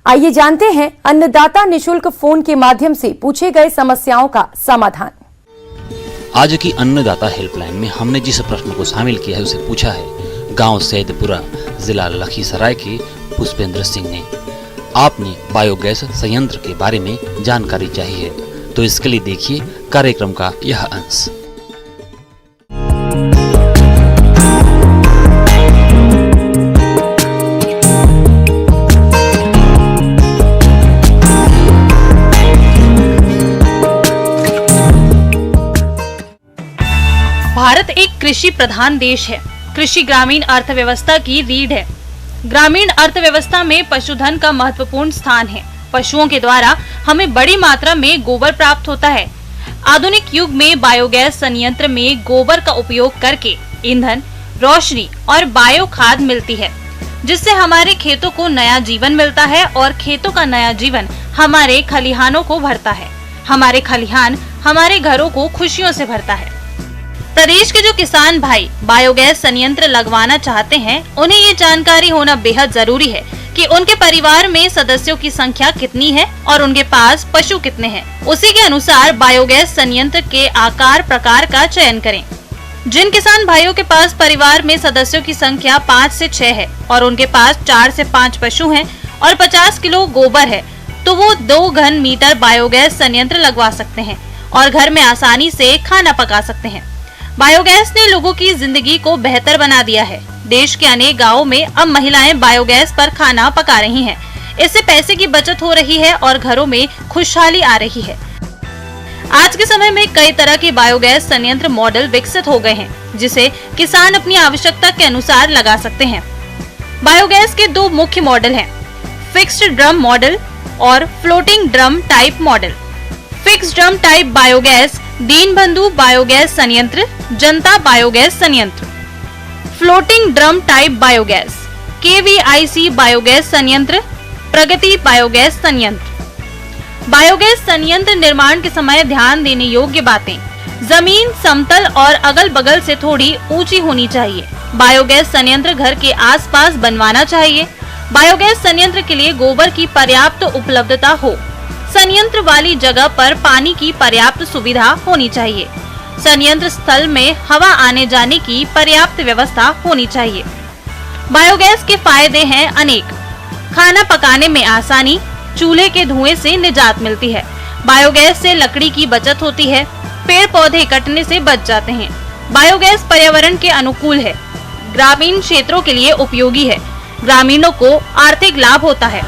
आइए जानते हैं अन्नदाता निशुल्क फोन के माध्यम से पूछे गए समस्याओं का समाधान। आज की अन्नदाता हेल्पलाइन में हमने जिस प्रश्न को शामिल किया है उसे पूछा है गांव सैदपुरा, जिला लखीसराय के पुष्पेंद्र सिंह ने। आपने बायोगैस संयंत्र के बारे में जानकारी चाहिए तो इसके लिए देखिए कार्यक्रम का यह अंश। भारत एक कृषि प्रधान देश है। कृषि ग्रामीण अर्थव्यवस्था की रीढ़ है। ग्रामीण अर्थव्यवस्था में पशुधन का महत्वपूर्ण स्थान है। पशुओं के द्वारा हमें बड़ी मात्रा में गोबर प्राप्त होता है। आधुनिक युग में बायोगैस संयंत्र में गोबर का उपयोग करके ईंधन, रोशनी और बायो खाद मिलती है, जिससे हमारे खेतों को नया जीवन मिलता है और खेतों का नया जीवन हमारे खलिहानों को भरता है। हमारे खलिहान हमारे घरों को खुशियों से भरता है। प्रदेश के जो किसान भाई बायोगैस संयंत्र लगवाना चाहते हैं, उन्हें ये जानकारी होना बेहद जरूरी है कि उनके परिवार में सदस्यों की संख्या कितनी है और उनके पास पशु कितने हैं। उसी के अनुसार बायोगैस संयंत्र के आकार प्रकार का चयन करें। जिन किसान भाइयों के पास परिवार में सदस्यों की संख्या 5 से 6 है और उनके पास 4 से 5 पशु हैं और 50 किलो गोबर है, तो वो 2 घन मीटर बायोगैस संयंत्र लगवा सकते हैं और घर में आसानी से खाना पका सकते हैं। बायोगैस ने लोगों की जिंदगी को बेहतर बना दिया है। देश के अनेक गांवों में अब महिलाएं बायोगैस पर खाना पका रही हैं। इससे पैसे की बचत हो रही है और घरों में खुशहाली आ रही है। आज के समय में कई तरह के बायोगैस संयंत्र मॉडल विकसित हो गए हैं, जिसे किसान अपनी आवश्यकता के अनुसार लगा सकते हैं। बायोगैस के 2 मुख्य मॉडल हैं, फिक्स्ड ड्रम मॉडल और floating drum type model. Fixed drum type biogas Deenbandhu biogas संयंत्र, जनता बायोगैस संयंत्र। Floating drum type biogas KVIC biogas संयंत्र, प्रगति बायोगैस संयंत्र। बायोगैस संयंत्र निर्माण के समय ध्यान देने योग्य बातें: जमीन समतल और अगल बगल से थोड़ी ऊंची होनी चाहिए। बायोगैस संयंत्र घर के आसपास बनवाना चाहिए। बायोगैस संयंत्र के लिए गोबर की पर्याप्त उपलब्धता हो। संयंत्र वाली जगह पर पानी की पर्याप्त सुविधा होनी चाहिए। संयंत्र स्थल में हवा आने जाने की पर्याप्त व्यवस्था होनी चाहिए। बायोगैस के फायदे हैं अनेक। खाना पकाने में आसानी, चूल्हे के धुएं से निजात मिलती है। बायोगैस से लकड़ी की बचत होती है। पेड़ पौधे कटने से बच जाते हैं। बायोगैस पर्यावरण के अनुकूल है। ग्रामीण क्षेत्रों के लिए उपयोगी है। ग्रामीणों को आर्थिक लाभ होता है।